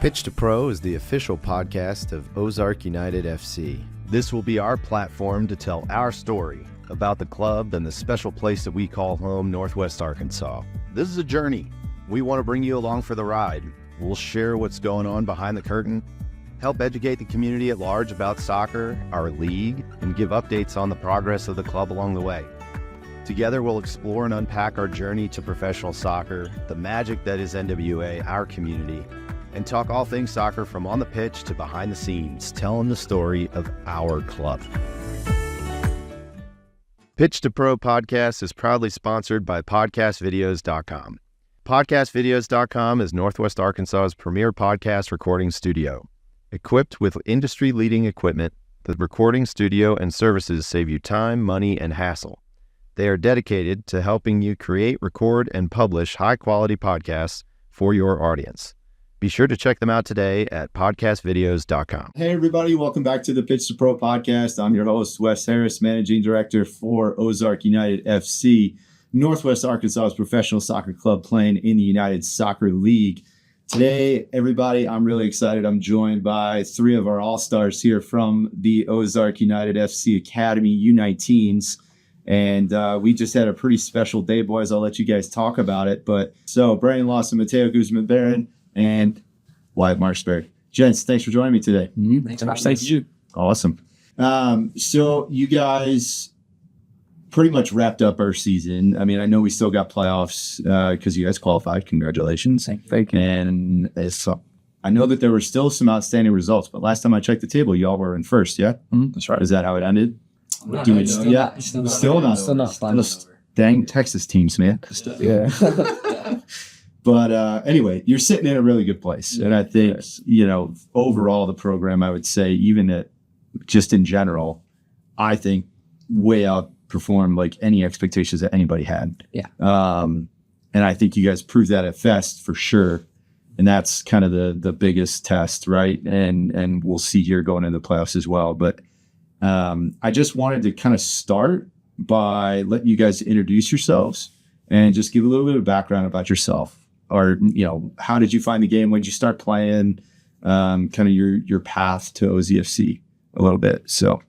Pitch to Pro is the official podcast of Ozark United FC. This will be our platform to tell our story about the club and the special place that we call home, Northwest Arkansas. This is a journey. We want to bring you along for the ride. We'll share what's going on behind the curtain, help educate the community at large about soccer, our league, and give updates on the progress of the club along the way. Together, we'll explore and unpack our journey to professional soccer, the magic that is NWA, our community, and talk all things soccer from on the pitch to behind the scenes, telling the story of our club. Pitch to Pro podcast is proudly sponsored by podcastvideos.com. Podcastvideos.com is Northwest Arkansas's premier podcast recording studio. Equipped with industry-leading equipment, the recording studio and services save you time, money, and hassle. They are dedicated to helping you create, record, and publish high-quality podcasts for your audience. Be sure to check them out today at podcastvideos.com. Hey, everybody. Welcome back to the Pitch to Pro podcast. I'm your host, Wes Harris, Managing Director for Ozark United FC, Northwest Arkansas's professional soccer club playing in the United Soccer League. Today, everybody, I'm really excited. I'm joined by three of our all-stars here from the Ozark United FC Academy U19s. And we just had a pretty special day, boys. I'll let you guys talk about it. But so, Brian Lawson, Mateo Guzman-Barron, and Wyatt Marshberry. Gents, thanks for joining me today. Thank you. Awesome. So you guys pretty much wrapped up our season. I mean, I know we still got playoffs because you guys qualified. Congratulations. Thank you. And I know that there were still some outstanding results, but last time I checked the table, y'all were in first, yeah? That's right. Is that how it ended? Still not. Dang Texas teams, man. Yeah. But anyway, you're sitting in a really good place. And I think, overall, the program, I would say, even just in general, I think way outperformed like any expectations that anybody had. Yeah. And I think you guys proved that at Fest for sure. And that's kind of the biggest test, right? And we'll see here going into the playoffs as well. But I just wanted to kind of start by letting you guys introduce yourselves and just give a little bit of background about yourself. Or, how did you find the game? When did you start playing? Kind of your path to OZFC a little bit. So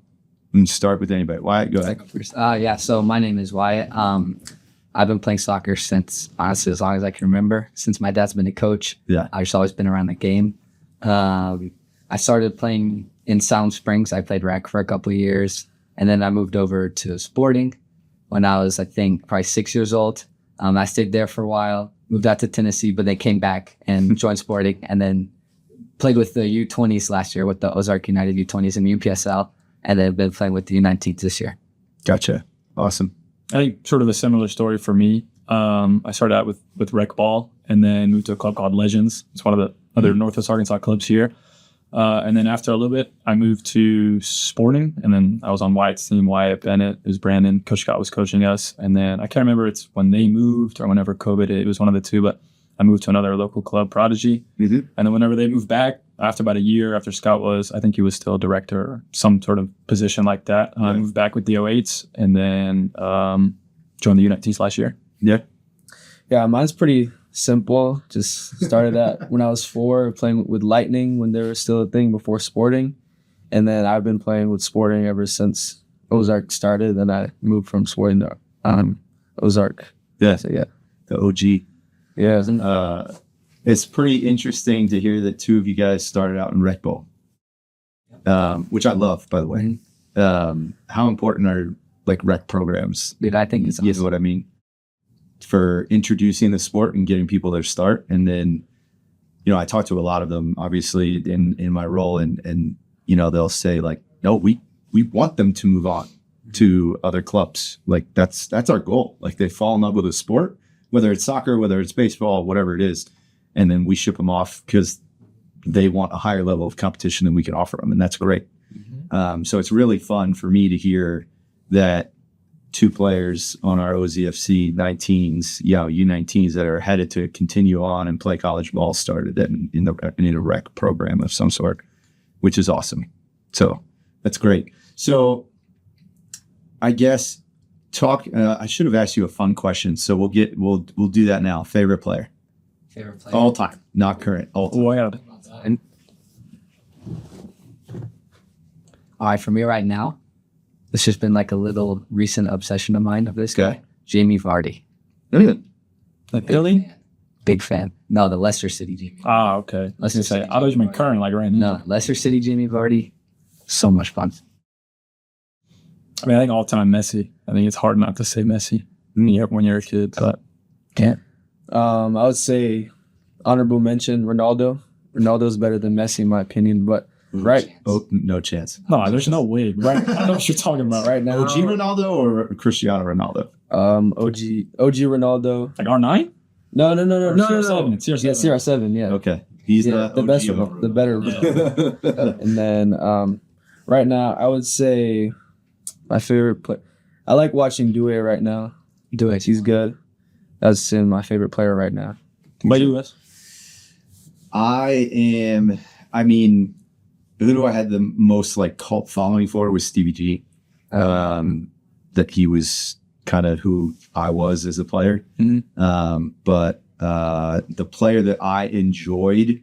let's start with anybody. Wyatt, go ahead. So my name is Wyatt. I've been playing soccer since, honestly, as long as I can remember. Since my dad's been a coach, Yeah. I've just always been around the game. I started playing in Sound Springs. I played rec for a couple of years. And then I moved over to Sporting when I was, I think, probably 6 years old. I stayed there for a while. Moved out to Tennessee, but they came back and joined Sporting, and then played with the U20s last year with the Ozark United U20s in the UPSL, and then been playing with the U19s this year. Gotcha. Awesome. I think sort of a similar story for me. I started out with rec ball and then moved to a club called Legends. It's one of the other Northwest Arkansas clubs here. And then after a little bit, I moved to Sporting, and then I was on Wyatt's team. Wyatt, Bennett, it was Brandon. Coach Scott was coaching us. And then I can't remember it's when they moved or whenever COVID, it was one of the two, but I moved to another local club, Prodigy. Mm-hmm. And then whenever they moved back, after about a year after Scott was, I think he was still director or some sort of position like that. I moved back with the 08s and then joined the U19s last year. Yeah. Yeah, mine's pretty simple. Just started at when I was 4, playing with Lightning when they were still a thing before Sporting. And then I've been playing with Sporting ever since Ozark started. Then I moved from Sporting to Ozark. Yeah. So, yeah. The OG. Yeah. It's pretty interesting to hear that two of you guys started out in rec ball, which I love, by the way. How important are rec programs? Dude, I think it's awesome. You know what I mean? For introducing the sport and getting people their start. And then, I talk to a lot of them, obviously, in my role, and they'll say no, we want them to move on to other clubs. That's our goal. They fall in love with a sport, whether it's soccer, whether it's baseball, whatever it is. And then we ship them off because they want a higher level of competition than we can offer them. And that's great. Mm-hmm. So it's really fun for me to hear that two players on our OZFC 19s, U19s that are headed to continue on and play college ball started in a rec program of some sort, which is awesome. So that's great. So I guess I should have asked you a fun question. So we'll do that now. Favorite player? Favorite player? All time, not current. All time. Well, And all right, for me right now, it's just been like a little recent obsession of mine of this guy, Jamie Vardy. Like Italy? Big fan. No, the Leicester City Jamie. Ah, okay. I was gonna say, I thought you meant current, like right now. No, Leicester City Jamie Vardy. So much fun. I mean, I think all time Messi. I think it's hard not to say Messi when you're a kid. But Can't. I would say honorable mention Ronaldo. Ronaldo's better than Messi in my opinion, but Oh, no chance. no, there's no way. Right? I don't know what you're talking about. right now, OG Ronaldo or Cristiano Ronaldo? OG Ronaldo. Like R9? No. CR7. It's Yeah, CR7. Yeah, Okay. He's yeah, the OG best of one, the better. Yeah. And then right now, I would say my favorite player. I like watching Due right now. Do it. He's good. That's my favorite player right now. By you, Wes? Who do I had the most like cult following for was Stevie G. That he was kind of who I was as a player. But the player that I enjoyed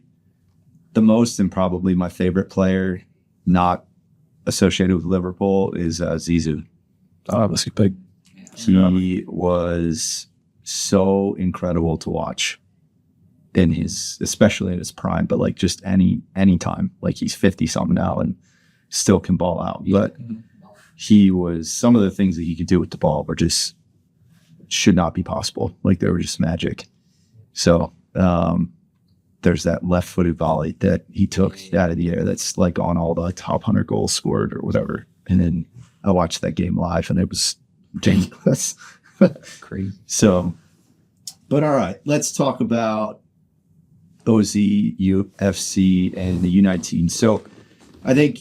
the most and probably my favorite player, not associated with Liverpool, is Zizou. Oh, that's a big. He was so incredible to watch especially in his prime, but like just any time, like he's 50 something now and still can ball out. But he was, some of the things that he could do with the ball were just should not be possible. Like they were just magic. So there's that left-footed volley that he took out of the air that's like on all the top 100 goals scored or whatever. And then I watched that game live and it was ridiculous. Crazy. So, but all right, let's talk about OZ, UFC, and the U19. So I think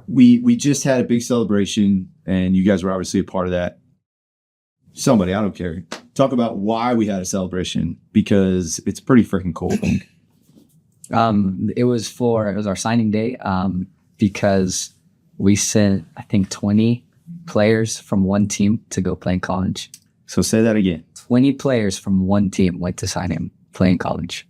we just had a big celebration and you guys were obviously a part of that. Somebody, I don't care, talk about why we had a celebration, because it's pretty freaking cool. It was our signing day because we sent, I think, 20 players from one team to go play in college. So say that again. 20 players from one team went to sign him, play in college.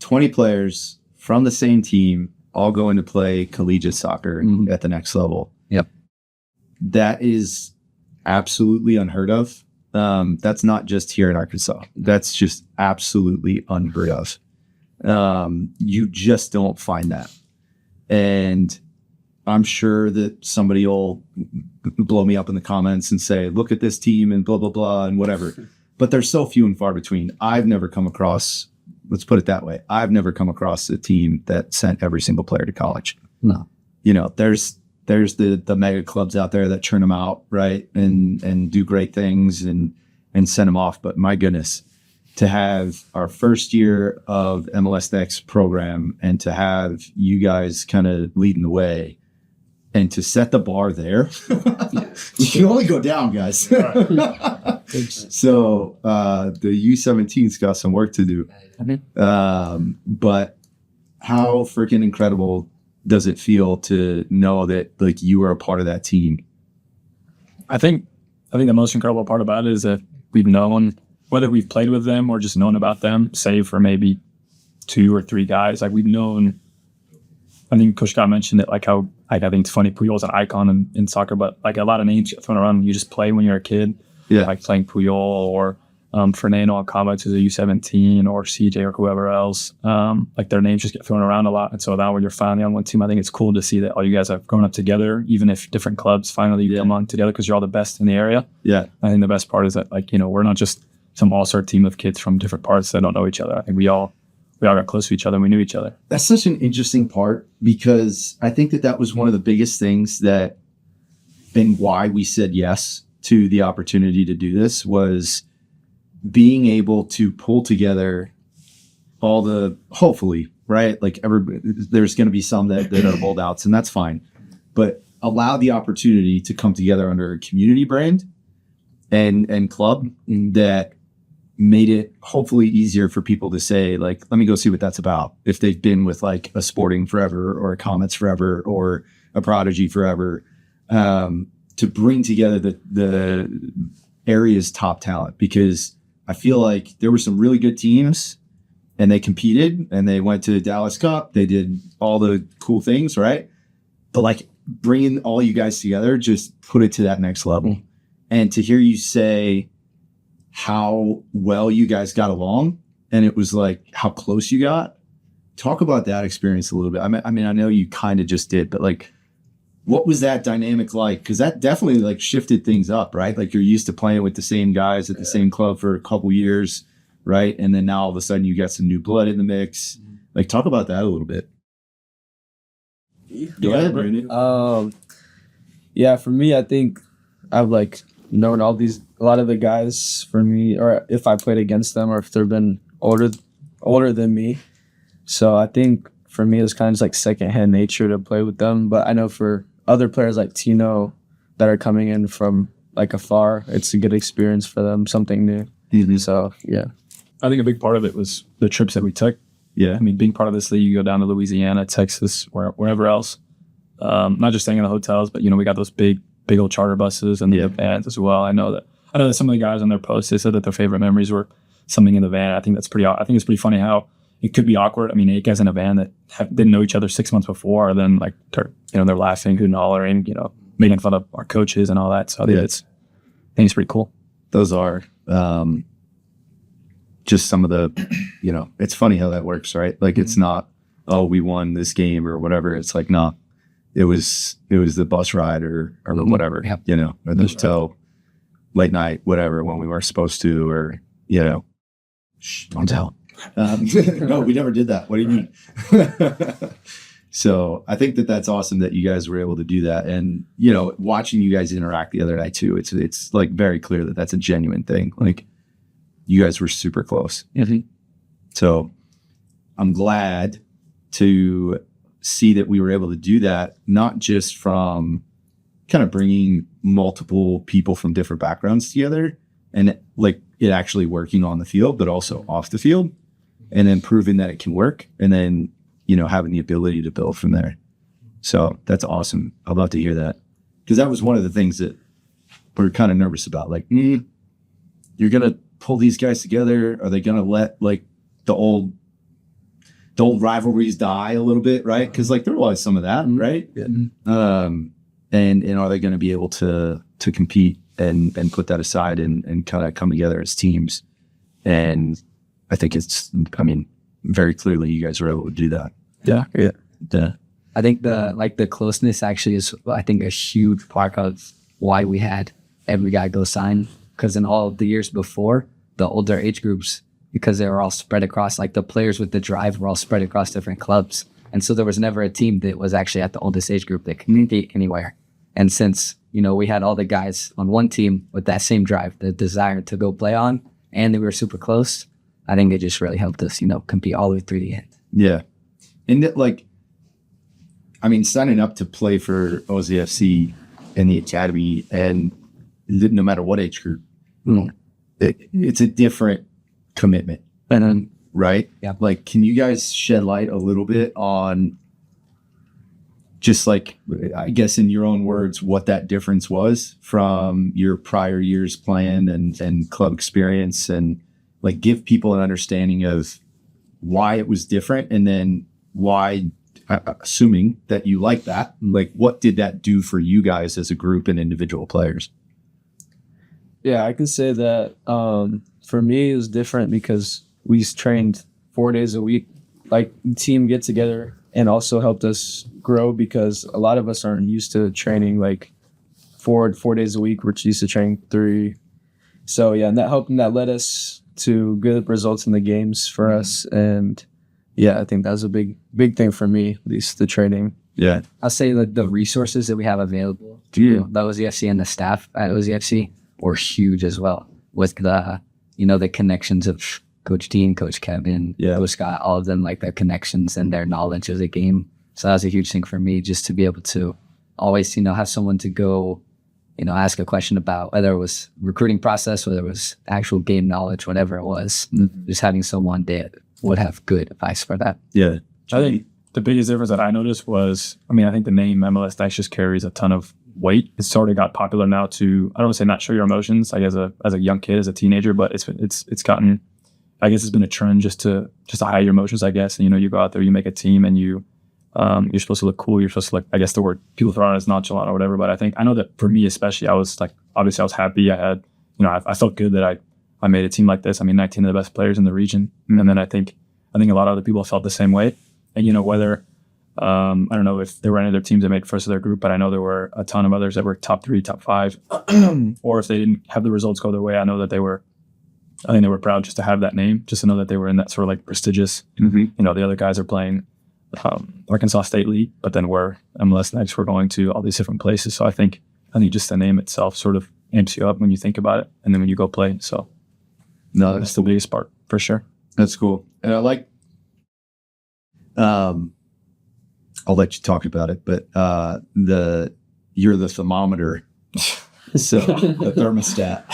20 players from the same team all going to play collegiate soccer at the next level. Yep. That is absolutely unheard of. That's not just here in Arkansas. That's just absolutely unheard of. You just don't find that. And I'm sure that somebody will blow me up in the comments and say, look at this team and blah, blah, blah, and whatever. But they're so few and far between. I've never come across, let's put it that way, I've never come across a team that sent every single player to college. No. You know, there's the mega clubs out there that churn them out, right? And do great things and send them off. But my goodness, to have our first year of MLS Next program and to have you guys kind of leading the way and to set the bar there, you can only go down, guys. So the U17's got some work to do. But how freaking incredible does it feel to know that like you were a part of that team? I think the most incredible part about it is that we've known, whether we've played with them or just known about them, save for maybe 2 or 3 guys, like we've known. I think Coach Scott mentioned it, like how, like, I think it's funny, Puyol's an icon in soccer, but like a lot of names get thrown around. You just play when you're a kid, like playing Puyol or Fernando Alcaba to the U17 or CJ or whoever else. Like their names just get thrown around a lot. And so now when you're finally on one team, I think it's cool to see that all you guys have grown up together, even if different clubs finally come on together because you're all the best in the area. Yeah. I think the best part is that, like, you know, we're not just some all-star team of kids from different parts that don't know each other. I think we all got close to each other and we knew each other. That's such an interesting part, because I think that was one of the biggest things that, and why we said yes to the opportunity to do this, was being able to pull together all the, hopefully, right? Like there's going to be some that are holdouts, and that's fine, but allow the opportunity to come together under a community brand and club that made it hopefully easier for people to say, like, let me go see what that's about. If they've been with like a Sporting forever or a Comets forever or a Prodigy forever, to bring together the area's top talent, because I feel like there were some really good teams and they competed and they went to the Dallas Cup. They did all the cool things, right? But like bringing all you guys together just put it to that next level. And to hear you say how well you guys got along and it was like how close you got, talk about that experience a little bit. I mean, I know you kind of just did, but like, what was that dynamic like? Because that definitely like shifted things up, right? Like you're used to playing with the same guys at the same club for a couple years, right? And then now all of a sudden you got some new blood in the mix. Like talk about that a little bit. Go ahead, Brandon. Yeah, for me, I think I've like known a lot of the guys for me, or if I played against them, or if they've been older than me. So I think for me, it's kind of just like secondhand nature to play with them. But I know for other players like Tino that are coming in from like afar, it's a good experience for them, something new. Mm-hmm. So yeah, I think a big part of it was the trips that we took. Yeah. I mean, being part of this league, you go down to Louisiana, Texas, wherever else. Not just staying in the hotels, but we got those big old charter buses and the vans as well. I know that some of the guys on their posts, they said that their favorite memories were something in the van. I think it's pretty funny how it could be awkward. I mean, 8 guys in a van that didn't know each other 6 months before, then like they're laughing, hooting, hollering, making fun of our coaches and all that. So I think it's pretty cool. Those are just some of the, it's funny how that works, right? Like it's not, oh, we won this game or whatever. It's like, no, it was the bus ride or whatever, or the hotel, late night, whatever, when we weren't supposed to, or, shh, don't tell. No, we never did that. What do you mean? So I think that's awesome that you guys were able to do that. And, watching you guys interact the other night too, it's like very clear that that's a genuine thing. Like you guys were super close. Mm-hmm. So I'm glad to see that we were able to do that, not just from kind of bringing multiple people from different backgrounds together and like it actually working on the field, but also off the field, and then proving that it can work, and then, having the ability to build from there. So that's awesome. I'd love to hear that, because that was one of the things that we're kind of nervous about. Like, you're going to pull these guys together. Are they going to let like the old rivalries die a little bit, right? Because like there was some of that, right? Yeah. And are they going to be able to compete and put that aside and kind of come together as teams? And I think very clearly you guys were able to do that. yeah. I think the closeness actually is, I think, a huge part of why we had every guy go sign. Because in all of the years before, the older age groups, because they were all spread across, like the players with the drive were all spread across different clubs. And so there was never a team that was actually at the oldest age group that could compete anywhere. And since, we had all the guys on one team with that same drive, the desire to go play on, and they were super close, I think it just really helped us, compete all the way through the end. Yeah. And signing up to play for OZFC and the academy, and no matter what age group, it's a different commitment. Right? Yeah. Like, can you guys shed light a little bit on just like, I guess in your own words, what that difference was from your prior years playing and club experience, and like give people an understanding of why it was different, and then why, assuming that you like that, like what did that do for you guys as a group and individual players? Yeah, I can say that for me it was different because we trained 4 days a week, like team get together, and also helped us grow because a lot of us aren't used to training like 4 days a week. We're used to training 3. So yeah, and that helped, and that led us to good results in the games for us. And yeah, I think that was a big thing for me, at least the training. Yeah. I'll say that the resources that we have available to the OZFC and the staff at OZFC were huge as well, with the, the connections of Coach Dean, Coach Kevin, Coach Scott, all of them, like their connections and their knowledge of the game. So that was a huge thing for me, just to be able to always, have someone to go, ask a question about, whether it was recruiting process, whether it was actual game knowledge, whatever it was, just having someone that would have good advice for that. Yeah. I think the biggest difference that I noticed was, I think the name MLS Dice just carries a ton of weight. It sort of got popular now to, I don't want to say not show your emotions, like as a young kid, as a teenager, but it's I guess it's been a trend just to hide your emotions, I guess. And, you know, you go out there, you make a team, and you're supposed to look cool. You're supposed to look, I guess the word people throw out as nonchalant or whatever. But I know that for me, especially, I was like, obviously I was happy. I had, you know, I felt good that I made a team like this. I mean, 19 of the best players in the region. And then I think a lot of other people felt the same way. And, you know, whether, I don't know if there were any other teams that made first of their group, but I know there were a ton of others that were top 3, top 5, or if they didn't have the results go their way, I think they were proud just to have that name, just to know that they were in that sort of like prestigious, you know, the other guys are playing Arkansas State League, but then we're MLS Next, we're going to all these different places. So I think just the name itself sort of amps you up when you think about it, and then when you go play. So No, that's the biggest part for sure. That's cool. And I like, I'll let you talk about it, but you're the thermometer, so the thermostat.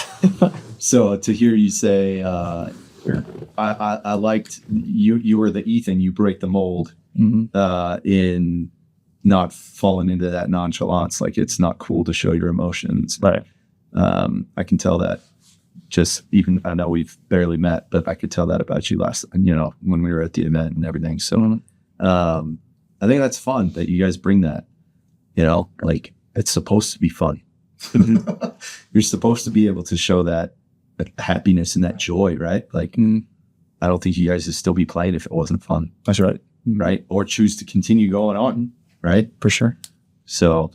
So to hear you say, I liked you were the Ethan, you break the mold in not falling into that nonchalance. Like, it's not cool to show your emotions. Right. I can tell that. Just even, I know we've barely met, but I could tell that about you when we were at the event and everything. So, I think that's fun that you guys bring that, you know, like, it's supposed to be fun. You're supposed to be able to show that happiness and that joy, right? Like, I don't think you guys would still be playing if it wasn't fun. That's right. Right. Or choose to continue going on. Right. For sure. So,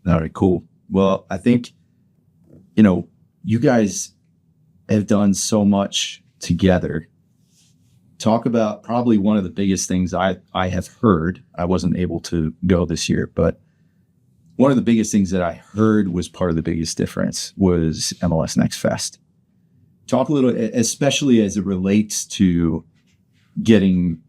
all right, cool. Well, I think, you know, you guys have done so much together. Talk about probably one of the biggest things I have heard. I wasn't able to go this year, but one of the biggest things that I heard was part of the biggest difference was MLS Next Fest. Talk a little, especially as it relates to getting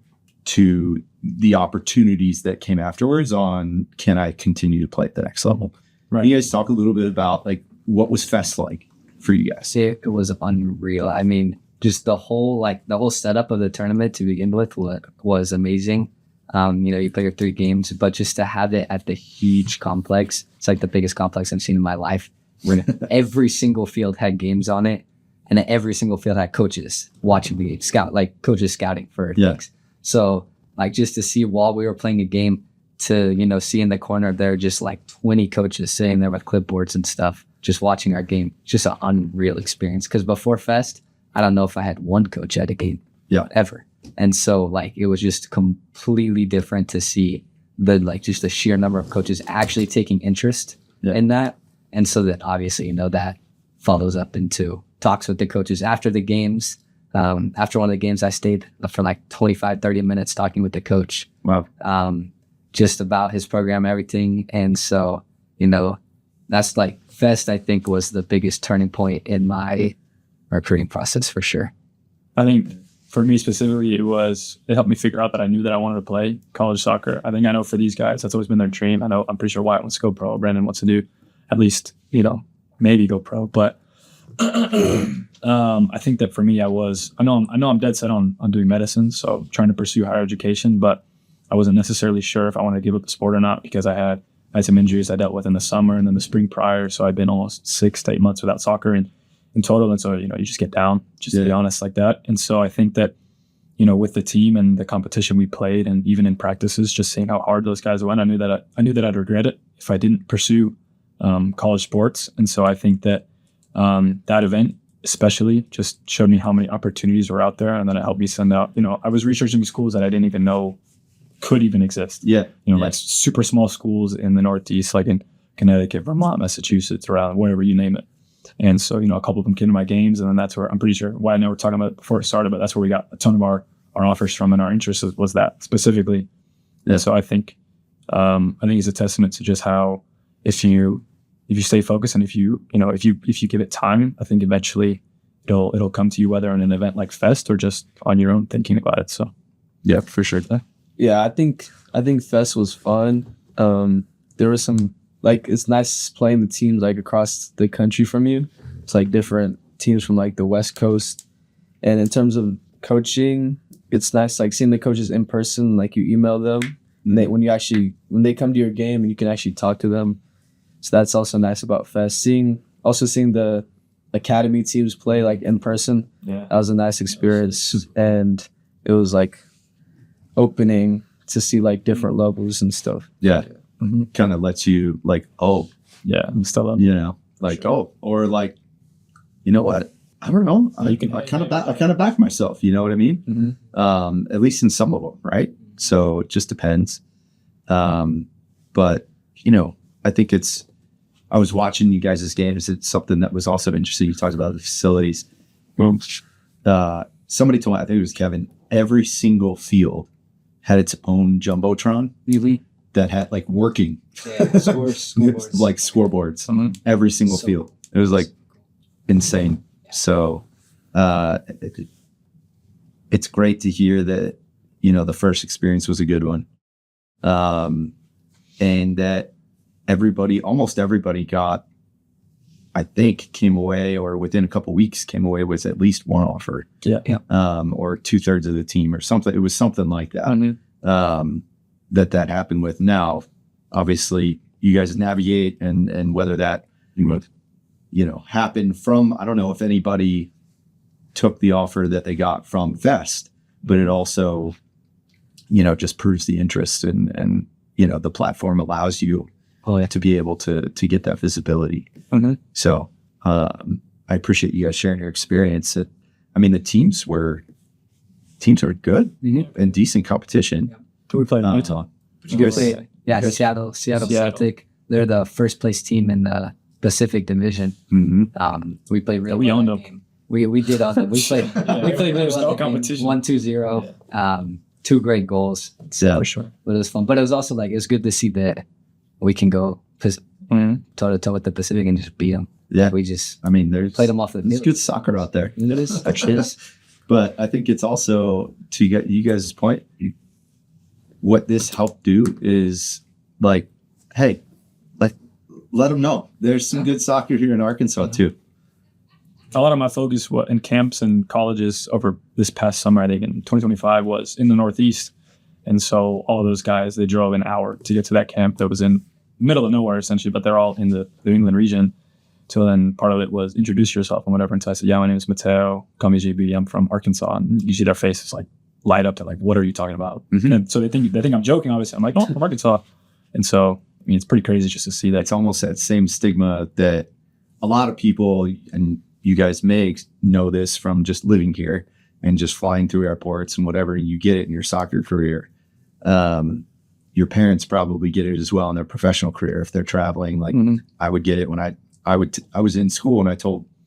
to the opportunities that came afterwards on, can I continue to play at the next level? Right. Can you guys talk a little bit about, like, what was Fest like for you guys? It was unreal. I mean, just the whole setup of the tournament to begin with was amazing. You know, you play your 3 games, but just to have it at the huge complex, it's like the biggest complex I've seen in my life. Where every single field had games on it, and every single field had coaches watching the game, coaches scouting for things. So, like, just to see while we were playing a game, to, you know, see in the corner there just like 20 coaches sitting there with clipboards and stuff, just watching our game, just an unreal experience. Because before Fest, I don't know if I had one coach at a game ever. And so, like, it was just completely different to see just the sheer number of coaches actually taking interest in that. And so that obviously, you know, that follows up into talks with the coaches after the games. After one of the games, I stayed for like 25, 30 minutes talking with the coach. Wow. Just about his program, everything. And so, you know, that's like Fest, I think, was the biggest turning point in my recruiting process for sure. I think for me specifically, it helped me figure out that I knew that I wanted to play college soccer. I know for these guys, that's always been their dream. I'm pretty sure Wyatt wants to go pro. Brandon wants to do at least, you know, maybe go pro. But I think that for me, I know I'm dead set on doing medicine. So trying to pursue higher education, but I wasn't necessarily sure if I wanted to give up the sport or not, because I had some injuries I dealt with in the summer and then the spring prior. So I'd been almost 6 to 8 months without soccer in total. And so, you know, you just get down, just to be honest, like that. And so I think that, you know, with the team and the competition we played, and even in practices, just seeing how hard those guys went, I knew that I'd regret it if I didn't pursue college sports. And so I think that that event especially just showed me how many opportunities were out there. And then it helped me send out, you know, I was researching schools that I didn't even know could even exist. Like super small schools in the Northeast, like in Connecticut, Vermont, Massachusetts, around wherever you name it. And so, you know, a couple of them came to my games, and then that's where I'm pretty sure why I know we're talking about it before it started, but that's where we got a ton of our offers from, and our interest was that specifically. Yeah. And so I think it's a testament to just how if you stay focused and if you give it time, I think eventually it'll come to you, whether in an event like Fest or just on your own thinking about it. So yeah, for sure. Yeah, I think Fest was fun. There was some, like, it's nice playing the teams like across the country from you. It's like different teams from like the West Coast. And in terms of coaching, it's nice like seeing the coaches in person, like you email them and when they come to your game and you can actually talk to them. So that's also nice about Fest. Seeing the academy teams play like in person. Yeah. That was a nice experience, and it was like opening to see like different levels and stuff. Yeah. Kind of lets you like, oh, Yeah. I'm still up. you know, like, oh, or like, you know what? I don't know. I kind of back myself. You know what I mean? At least in some of them, right? So it just depends. But you know, I think I was watching you guys' games. It's something that was also interesting. You talked about the facilities. Somebody told me, I think it was Kevin, every single field had its own jumbotron Really? that had like working Scoreboards. like scoreboards. Every single field. It was like insane. So it's great to hear that, you know, the first experience was a good one. And that almost everybody got, I think, came away, or within a couple of weeks came away with at least one offer. Yeah. Or 2/3 of the team or something. It was something like that. That happened with. Now, obviously, you guys navigate and whether that, you know, happened from, I don't know if anybody took the offer that they got from Vest, but it also, you know, just proves the interest and you know, the platform allows you to be able to get that visibility. So I appreciate you guys sharing your experience. I mean, the teams were good and decent competition. We played in Utah. Seattle Celtic. They're the first place team in the Pacific Division. We played really we well owned that them. game. We did on it. We played really well. No competition. 1-2-0. 2 great goals. Yeah. For sure. But it was fun. But it was also like, it's good to see that we can go toe to toe with the Pacific and just beat them. Yeah. We just I mean, there's played them off the there's field. good soccer out there. It is. It is. But I think it's also, to get you guys' point, what this helped do is like, hey, let them know there's some good soccer here in Arkansas too. A lot of my focus in camps and colleges over this past summer, I think in 2025, was in the Northeast. And so all of those guys, they drove an hour to get to that camp that was in the middle of nowhere, essentially, but they're all in the New England region. So then part of it was introduce yourself and whatever. And so I said, yeah, my name is Mateo. Call me JB. I'm from Arkansas. And you see their faces like light up to like, what are you talking about? And so they think I'm joking, obviously. I'm like, no, I'm from Arkansas. And so, I mean, it's pretty crazy just to see that. It's almost that same stigma that a lot of people, and you guys may know this from just living here and just flying through airports and whatever, you get it in your soccer career. Your parents probably get it as well in their professional career if they're traveling. Like I would get it when I was in school and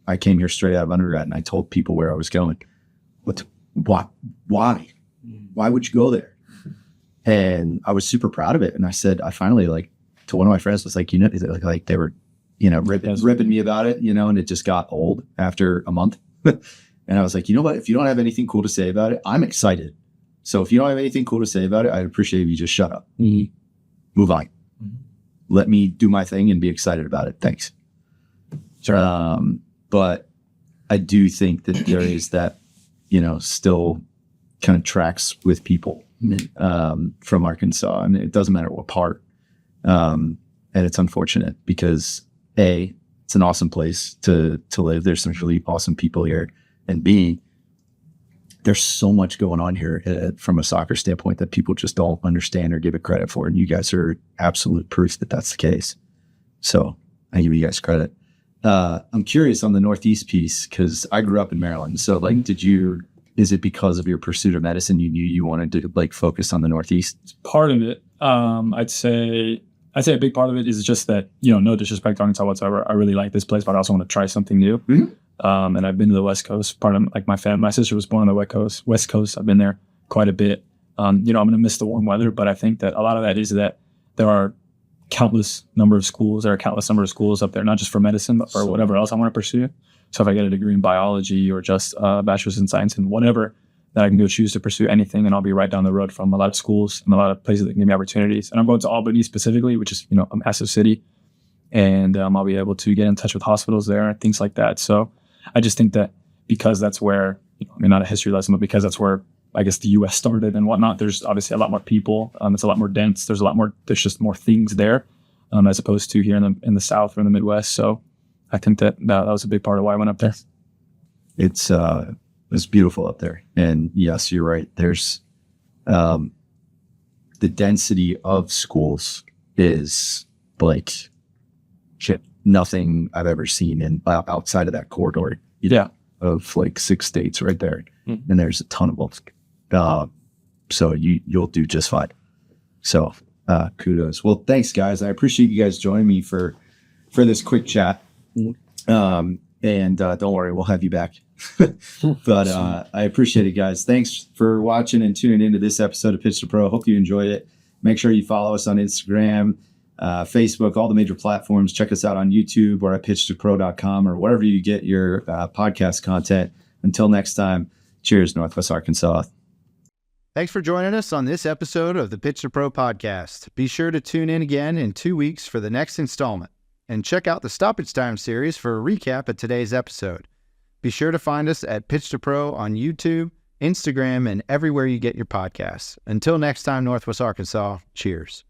I came here straight out of undergrad and I told people where I was going. Why would you go there? And I was super proud of it. And I said, I finally to one of my friends was like, you know, like they were, you know, ripping me about it, you know, and it just got old after a month. And I was like, you know what, if you don't have anything cool to say about it, I'm excited. So if you don't have anything cool to say about it, I'd appreciate if you just shut up. Move on. Let me do my thing and be excited about it. Thanks. Sure. But I do think that there is that, you know, still kind of tracks with people from Arkansas, and it doesn't matter what part. And it's unfortunate because A, it's an awesome place to live. There's some really awesome people here, and B, there's so much going on here from a soccer standpoint that people just don't understand or give it credit for. And you guys are absolute proof that that's the case. So I give you guys credit. I'm curious on the Northeast piece because I grew up in Maryland. So is it because of your pursuit of medicine you knew you wanted to focus on the Northeast? Part of it, I'd say a big part of it is just that, you know, no disrespect to Arkansas whatsoever. I really like this place, but I also want to try something new. And I've been to the West Coast. Part of my sister was born on the West Coast. I've been there quite a bit. You know, I'm going to miss the warm weather, but I think that a lot of that is that there are countless number of schools up there, not just for medicine, but for whatever else I want to pursue. So if I get a degree in biology or just a bachelor's in science and whatever, then I can go choose to pursue anything, and I'll be right down the road from a lot of schools and a lot of places that can give me opportunities. And I'm going to Albany specifically, which is, you know, a massive city, and I'll be able to get in touch with hospitals there and things like that. So I just think that because that's where, you know, I mean, not a history lesson, but because that's where I guess the U.S. started and whatnot, there's obviously a lot more people. It's a lot more dense. There's just more things there, as opposed to here in the South or in the Midwest. So I think that was a big part of why I went up there. It's beautiful up there. And yes, you're right. There's the density of schools is like shit, nothing I've ever seen in outside of that corridor. Yeah. Of like 6 states right there. Mm. And there's a ton of them. So you'll do just fine. So kudos. Well, thanks guys. I appreciate you guys joining me for this quick chat. And don't worry, we'll have you back. But I appreciate it, guys. Thanks for watching and tuning into this episode of Pitch to Pro. Hope you enjoyed it. Make sure you follow us on Instagram, Facebook, all the major platforms. Check us out on YouTube or at pitchtopro.com or wherever you get your podcast content. Until next time, cheers, Northwest Arkansas. Thanks for joining us on this episode of the Pitch to Pro podcast. Be sure to tune in again in 2 weeks for the next installment. And check out the Stoppage Time series for a recap of today's episode. Be sure to find us at Pitch to Pro on YouTube, Instagram, and everywhere you get your podcasts. Until next time, Northwest Arkansas, cheers.